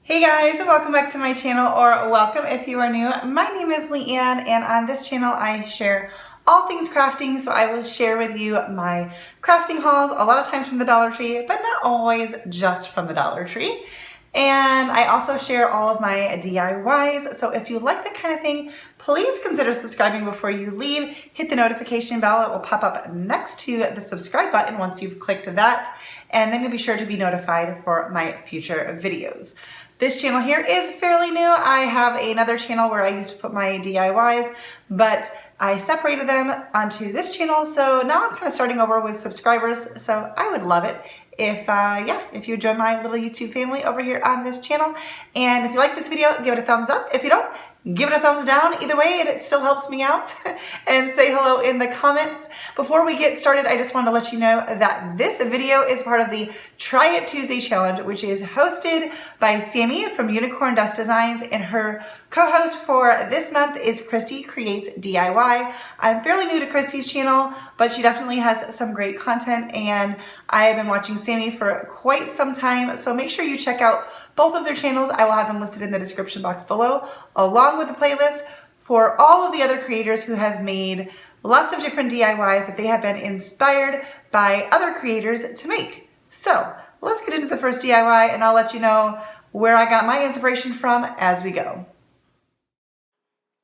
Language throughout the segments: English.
Hey guys, welcome back to my channel, or welcome if you are new. My name is Leanne, and on this channel I share all things crafting. So I will share with you my crafting hauls, a lot of times from the Dollar Tree, but not always just from the Dollar Tree. And I also share all of my DIYs. So if you like that kind of thing, please consider subscribing before you leave. Hit the notification bell. It will pop up next to the subscribe button once you've clicked that. And then you'll be sure to be notified for my future videos. This channel here is fairly new. I have another channel where I used to put my DIYs, but I separated them onto this channel. So now I'm kind of starting over with subscribers. So I would love it if you join my little YouTube family over here on this channel. And if you like this video, give it a thumbs up. If you don't, give it a thumbs down. Either way, it still helps me out. And say hello in the comments. Before we get started, I just wanted to let you know that this video is part of the Try It Tuesday challenge, which is hosted by Sammy from Unicorn Dust Designs, and her co-host for this month is Christy Creates DIY. I'm fairly new to Christy's channel, but she definitely has some great content, and I have been watching Sammy for quite some time, so make sure you check out both of their channels. I will have them listed in the description box below, along with a playlist for all of the other creators who have made lots of different DIYs that they have been inspired by other creators to make. So let's get into the first DIY, and I'll let you know where I got my inspiration from as we go.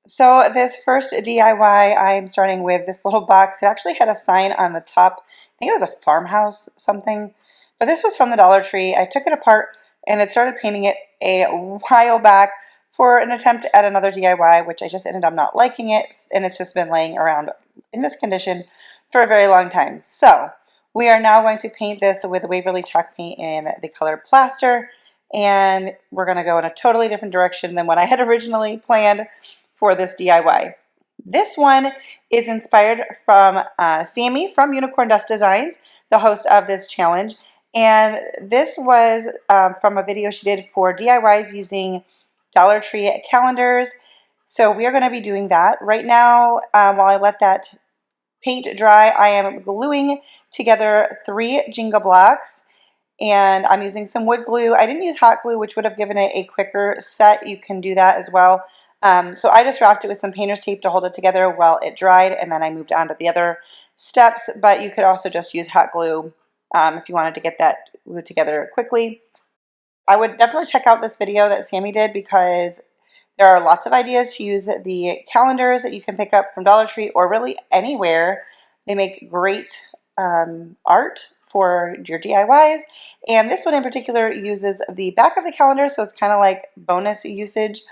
So this first DIY, I'm starting with this little box. It actually had a sign on the top. I think it was a farmhouse something, but this was from the Dollar Tree. I took it apart and it started painting it a while back for an attempt at another DIY, which I just ended up not liking it, and it's just been laying around in this condition for a very long time. So we are now going to paint this with Waverly chalk paint in the color Plaster, and we're going to go in a totally different direction than what I had originally planned for this DIY. This one is inspired from Sammy from Unicorn Dust Designs, the host of this challenge. And this was from a video she did for DIYs using Dollar Tree calendars. So we are going to be doing that. Right now, while I let that paint dry, I am gluing together 3 Jenga blocks. And I'm using some wood glue. I didn't use hot glue, which would have given it a quicker set. You can do that as well. So I just wrapped it with some painter's tape to hold it together while it dried, and then I moved on to the other steps. But you could also just use hot glue if you wanted to get that glued together quickly. I would definitely check out this video that Sammy did, because there are lots of ideas to use the calendars that you can pick up from Dollar Tree or really anywhere. They make great art for your DIYs, and this one in particular uses the back of the calendar, so it's kind of like bonus usage.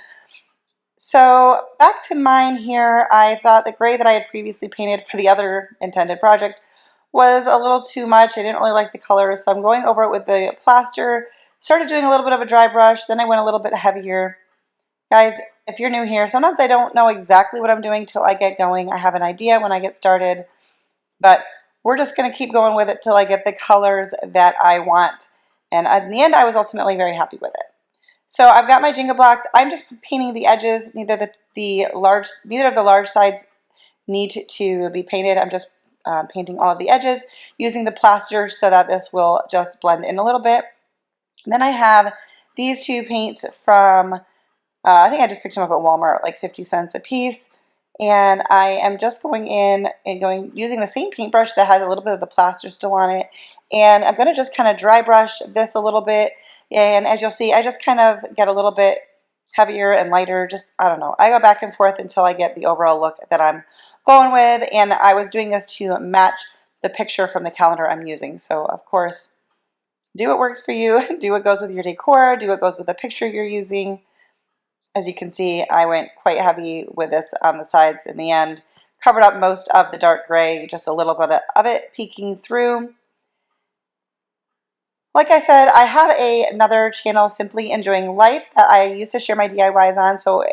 So back to mine here, I thought the gray that I had previously painted for the other intended project was a little too much. I didn't really like the colors, so I'm going over it with the plaster. Started doing a little bit of a dry brush, then I went a little bit heavier. Guys, if you're new here, sometimes I don't know exactly what I'm doing till I get going. I have an idea when I get started, but we're just going to keep going with it till I get the colors that I want. And in the end, I was ultimately very happy with it. So I've got my Jenga blocks. I'm just painting the edges. Neither of the large sides need to be painted. I'm just painting all of the edges using the plaster so that this will just blend in a little bit. And then I have these 2 paints from, I think I just picked them up at Walmart, like 50 cents a piece. And I am just going in and using the same paintbrush that has a little bit of the plaster still on it. And I'm going to just kind of dry brush this a little bit. And as you'll see, I just kind of get a little bit heavier and lighter. Just, I don't know. I go back and forth until I get the overall look that I'm going with. And I was doing this to match the picture from the calendar I'm using. So, of course, do what works for you. Do what goes with your decor. Do what goes with the picture you're using. As you can see, I went quite heavy with this on the sides in the end. Covered up most of the dark gray, just a little bit of it peeking through. Like I said, I have another channel, Simply Enjoying Life, that I used to share my DIYs on. So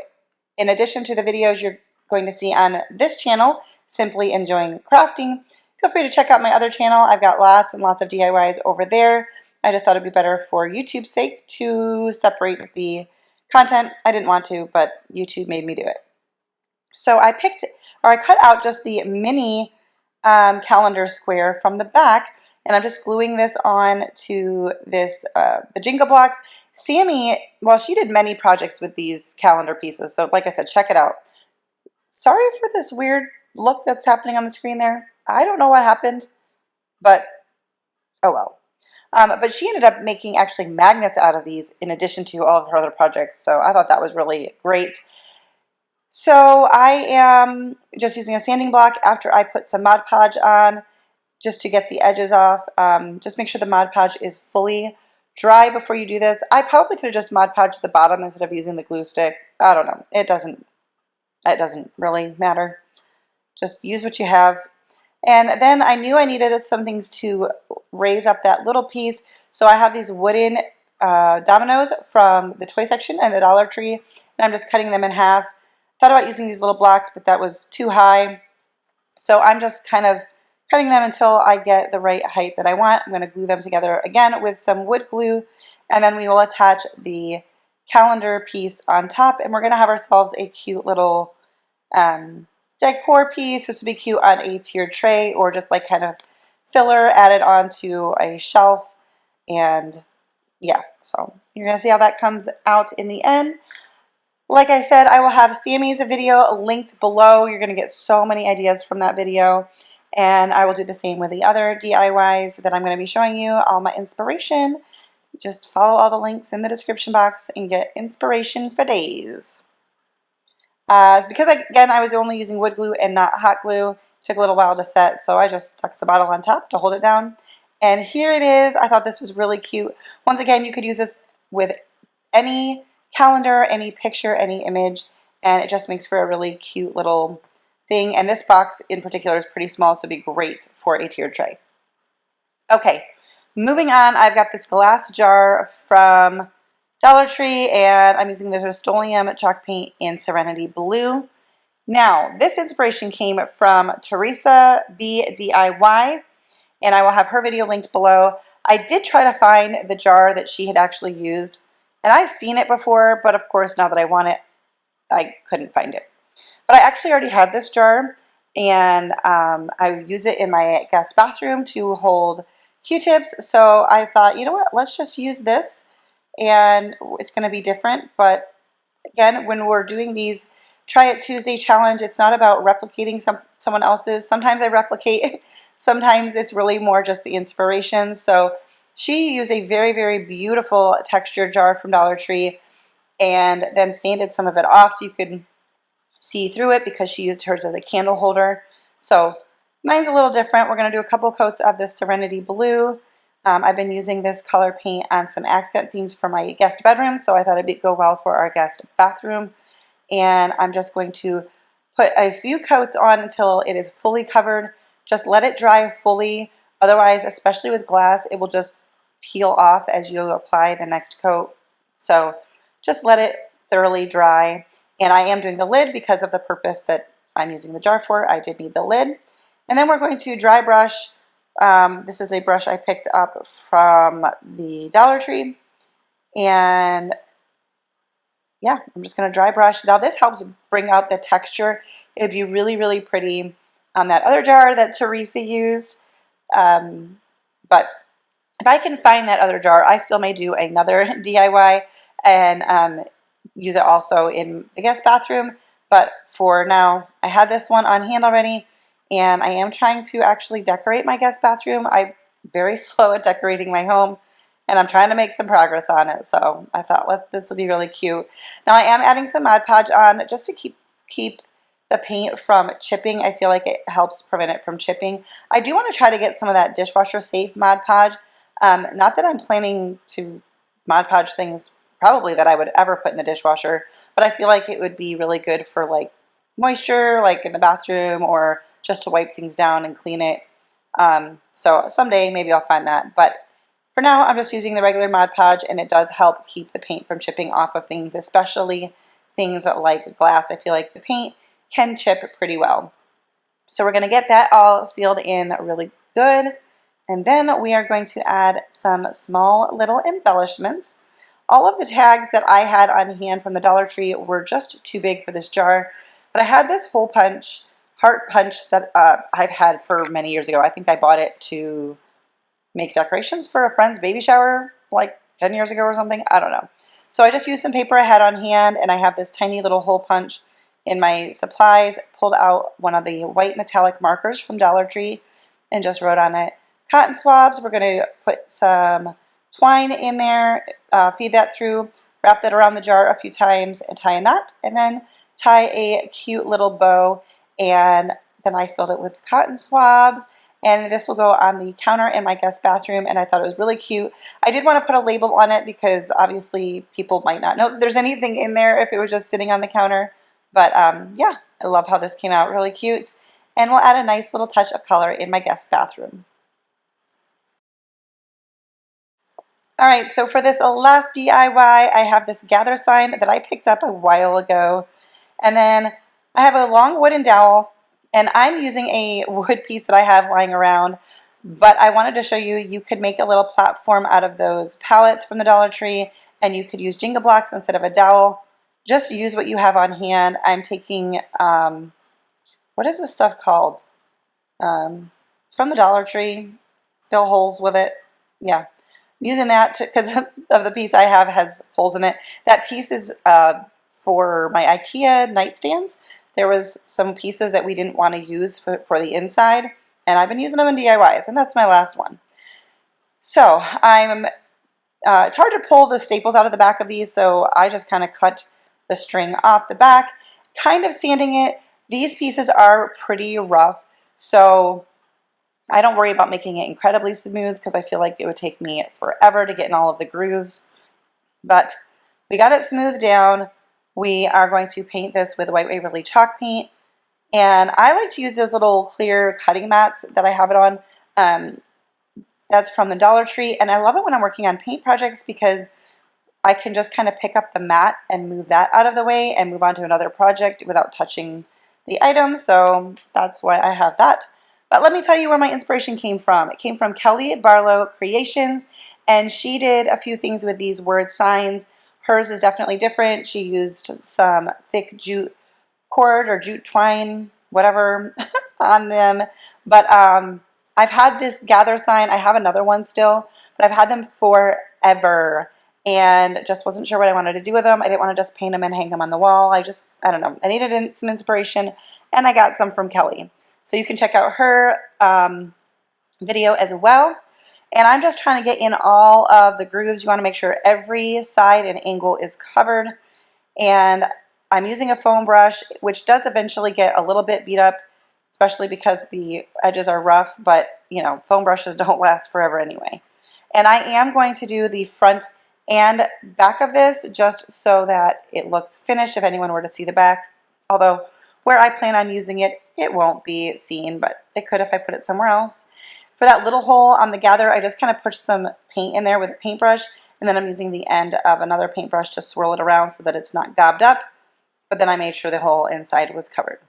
in addition to the videos you're going to see on this channel, Simply Enjoying Crafting, feel free to check out my other channel. I've got lots and lots of DIYs over there. I just thought it'd be better for YouTube's sake to separate the content. I didn't want to, but YouTube made me do it. So I cut out just the mini calendar square from the back, and I'm just gluing this on to this the Jenga blocks. Sammy, well, she did many projects with these calendar pieces, so like I said, check it out. Sorry for this weird look that's happening on the screen there. I don't know what happened, but oh well. But she ended up making actually magnets out of these in addition to all of her other projects, so I thought that was really great. So I am just using a sanding block after I put some Mod Podge on just to get the edges off. Just make sure the Mod Podge is fully dry before you do this. I probably could have just Mod Podged the bottom instead of using the glue stick. I don't know. It doesn't really matter. Just use what you have. And then I knew I needed some things to raise up that little piece. So I have these wooden dominoes from the toy section and the Dollar Tree. And I'm just cutting them in half. Thought about using these little blocks, but that was too high. So I'm just kind of cutting them until I get the right height that I want. I'm going to glue them together again with some wood glue. And then we will attach the calendar piece on top. And we're going to have ourselves a cute little decor piece. This would be cute on a tiered tray or just like kind of filler added onto a shelf. And yeah, so you're going to see how that comes out in the end. Like I said, I will have Sammy's video linked below. You're going to get so many ideas from that video. And I will do the same with the other DIYs that I'm going to be showing you, all my inspiration. Just follow all the links in the description box and get inspiration for days. Because, again, I was only using wood glue and not hot glue. It took a little while to set, so I just stuck the bottle on top to hold it down. And here it is. I thought this was really cute. Once again, you could use this with any calendar, any picture, any image, and it just makes for a really cute little thing. And this box in particular is pretty small, so it'd be great for a tiered tray. Okay, moving on, I've got this glass jar from Dollar Tree, and I'm using the Rust-Oleum chalk paint in Serenity Blue. Now, this inspiration came from Teresa B DIY, and I will have her video linked below. I did try to find the jar that she had actually used, and I've seen it before, but of course, now that I want it, I couldn't find it. But I actually already had this jar, and I use it in my guest bathroom to hold Q-tips, so I thought, you know what, let's just use this. And it's going to be different, but again, when we're doing these Try It Tuesday challenge, it's not about replicating someone else's. Sometimes I replicate, sometimes it's really more just the inspiration. So she used a very, very beautiful texture jar from Dollar Tree and then sanded some of it off so you could see through it because she used hers as a candle holder. So mine's a little different. We're going to do a couple coats of this Serenity Blue. I've been using this color paint on some accent themes for my guest bedroom, so I thought it'd go well for our guest bathroom. And I'm just going to put a few coats on until it is fully covered. Just let it dry fully. Otherwise, especially with glass, it will just peel off as you apply the next coat. So just let it thoroughly dry. And I am doing the lid because of the purpose that I'm using the jar for. I did need the lid. And then we're going to dry brush. This is a brush I picked up from the Dollar Tree. And yeah, I'm just going to dry brush. Now this helps bring out the texture. It would be really, really pretty on that other jar that Teresa used. But if I can find that other jar, I still may do another DIY and use it also in the guest bathroom. But for now, I had this one on hand already. And I am trying to actually decorate my guest bathroom. I'm very slow at decorating my home, and I'm trying to make some progress on it. So I thought this will be really cute. Now I am adding some Mod Podge on just to keep the paint from chipping. I feel like it helps prevent it from chipping. I do want to try to get some of that dishwasher safe Mod Podge. Not that I'm planning to Mod Podge things probably that I would ever put in the dishwasher, but I feel like it would be really good for like moisture, like in the bathroom, or just to wipe things down and clean it. So someday maybe I'll find that. But for now, I'm just using the regular Mod Podge, and it does help keep the paint from chipping off of things, especially things like glass. I feel like the paint can chip pretty well. So we're going to get that all sealed in really good. And then we are going to add some small little embellishments. All of the tags that I had on hand from the Dollar Tree were just too big for this jar. But I had this hole punch, heart punch that I've had for many years ago. I think I bought it to make decorations for a friend's baby shower like 10 years ago or something. I don't know. So I just used some paper I had on hand, and I have this tiny little hole punch in my supplies. Pulled out one of the white metallic markers from Dollar Tree and just wrote on it cotton swabs. We're going to put some twine in there, feed that through, wrap that around the jar a few times and tie a knot, and then tie a cute little bow. And then I filled it with cotton swabs, and this will go on the counter in my guest bathroom, and I thought it was really cute. I did want to put a label on it because obviously people might not know that there's anything in there if it was just sitting on the counter. But yeah, I love how this came out really cute, and we'll add a nice little touch of color in my guest bathroom. All right, so for this last DIY, I have this gather sign that I picked up a while ago. And then I have a long wooden dowel, and I'm using a wood piece that I have lying around. But I wanted to show you, you could make a little platform out of those pallets from the Dollar Tree, and you could use Jenga blocks instead of a dowel. Just use what you have on hand. I'm taking, what is this stuff called? It's from the Dollar Tree. Fill holes with it. Yeah. Using that because of the piece I have has holes in it. That piece is for my IKEA nightstands. There was some pieces that we didn't want to use for the inside, and I've been using them in DIYs, and that's my last one. So it's hard to pull the staples out of the back of these, so I just kind of cut the string off the back, kind of sanding it. These pieces are pretty rough, so I don't worry about making it incredibly smooth because I feel like it would take me forever to get in all of the grooves. But we got it smoothed down. We are going to paint this with White Waverly chalk paint. And I like to use those little clear cutting mats that I have it on. That's from the Dollar Tree. And I love it when I'm working on paint projects because I can just kind of pick up the mat and move that out of the way and move on to another project without touching the item. So that's why I have that. But let me tell you where my inspiration came from. It came from Kelly Barlow Creations, and she did a few things with these word signs. Hers is definitely different. She used some thick jute cord or jute twine, whatever, on them. But I've had this gather sign. I have another one still, but I've had them forever and just wasn't sure what I wanted to do with them. I didn't want to just paint them and hang them on the wall. I don't know. I needed some inspiration, and I got some from Kelly. So you can check out her video as well. And I'm just trying to get in all of the grooves. You want to make sure every side and angle is covered. And I'm using a foam brush, which does eventually get a little bit beat up, especially because the edges are rough. But, you know, foam brushes don't last forever anyway. And I am going to do the front and back of this just so that it looks finished if anyone were to see the back. Although where I plan on using it, it won't be seen, but it could if I put it somewhere else. For that little hole on the gather, I just kind of pushed some paint in there with a paintbrush, and then I'm using the end of another paintbrush to swirl it around so that it's not gobbed up, but then I made sure the whole inside was covered.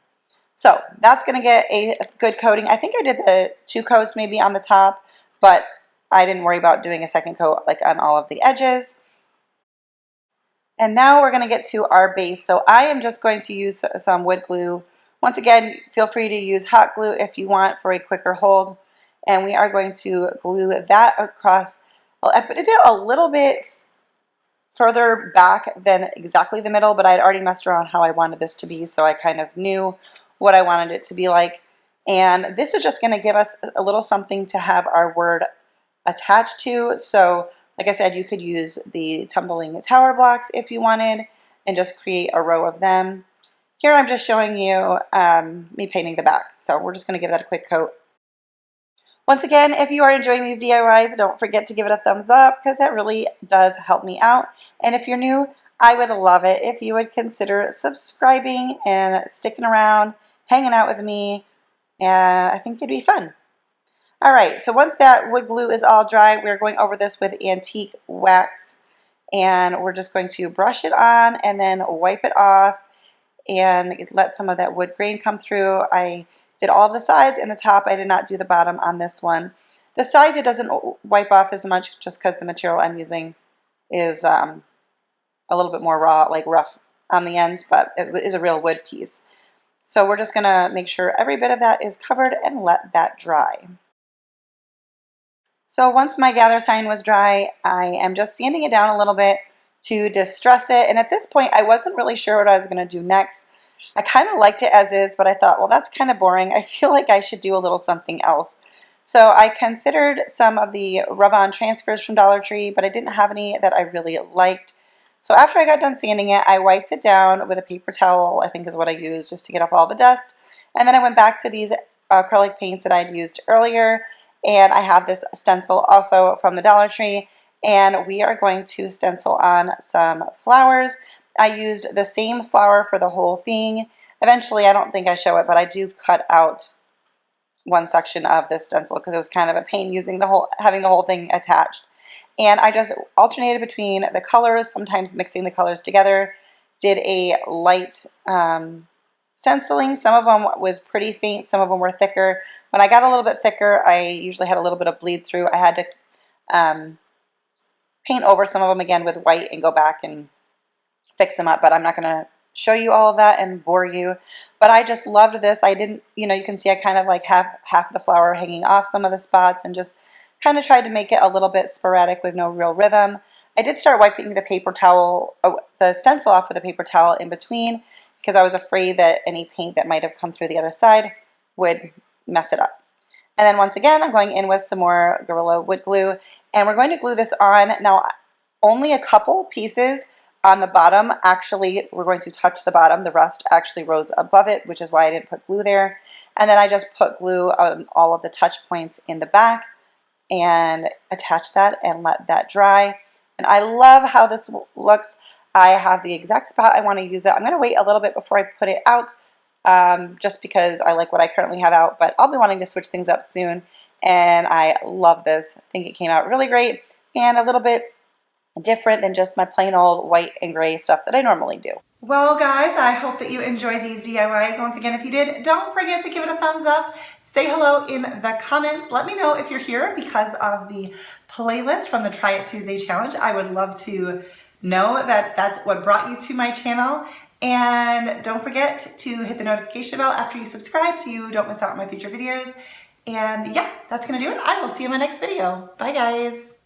So that's going to get a good coating. I think I did the 2 coats maybe on the top, but I didn't worry about doing a second coat like on all of the edges. And now we're going to get to our base. So I am just going to use some wood glue. Once again, feel free to use hot glue if you want for a quicker hold. And we are going to glue that across. Well, I put it a little bit further back than exactly the middle, but I'd already messed around how I wanted this to be, so I kind of knew what I wanted it to be like. And this is just going to give us a little something to have our word attached to. So like I said, you could use the tumbling tower blocks if you wanted and just create a row of them. Here I'm just showing you me painting the back. So we're just going to give that a quick coat. Once again, if you are enjoying these DIYs, don't forget to give it a thumbs up because that really does help me out. And if you're new, I would love it if you would consider subscribing and sticking around, hanging out with me. I think it'd be fun. All right, so once that wood glue is all dry, we're going over this with antique wax, and we're just going to brush it on and then wipe it off and let some of that wood grain come through. I did all the sides and the top. I did not do the bottom on this one. The sides it doesn't wipe off as much just because the material I'm using is a little bit more raw, like rough on the ends, but it is a real wood piece. So we're just going to make sure every bit of that is covered and let that dry. So once my gather sign was dry, I am just sanding it down a little bit to distress it. And at this point, I wasn't really sure what I was going to do next. I kind of liked it as is, but I thought, well, that's kind of boring. I feel like I should do a little something else. So I considered some of the rub-on transfers from Dollar Tree, but I didn't have any that I really liked. So after I got done sanding it, I wiped it down with a paper towel, I think is what I used, just to get off all the dust. And then I went back to these acrylic paints that I'd used earlier, and I have this stencil also from the Dollar Tree, and we are going to stencil on some flowers. I used the same flower for the whole thing. Eventually, I don't think I show it, but I do cut out one section of this stencil because it was kind of a pain having the whole thing attached. And I just alternated between the colors, sometimes mixing the colors together. Did a light stenciling. Some of them was pretty faint, some of them were thicker. When I got a little bit thicker, I usually had a little bit of bleed through. I had to paint over some of them again with white and go back and fix them up, but I'm not going to show you all of that and bore you. But I just loved this. I didn't, you can see I kind of like have half the flower hanging off some of the spots and just kind of tried to make it a little bit sporadic with no real rhythm. I did start wiping the paper towel, the stencil off with a paper towel in between because I was afraid that any paint that might have come through the other side would mess it up. And then once again, I'm going in with some more Gorilla Wood Glue, and we're going to glue this on. Now, only a couple pieces on the bottom actually we're going to touch the bottom. The rest actually rose above it, which is why I didn't put glue there. And then I just put glue on all of the touch points in the back and attach that and let that dry. And I love how this looks. I have the exact spot I want to use it. I'm going to wait a little bit before I put it out just because I like what I currently have out, but I'll be wanting to switch things up soon. And I love this. I think it came out really great and a little bit different than just my plain old white and gray stuff that I normally do. Well guys, I hope that you enjoyed these DIYs. Once again, if you did, don't forget to give it a thumbs up. Say hello in the comments. Let me know if you're here because of the playlist from the Try It Tuesday challenge. I would love to know that that's what brought you to my channel. And don't forget to hit the notification bell after you subscribe so you don't miss out on my future videos. And yeah, that's gonna do it. I will see you in my next video. Bye guys.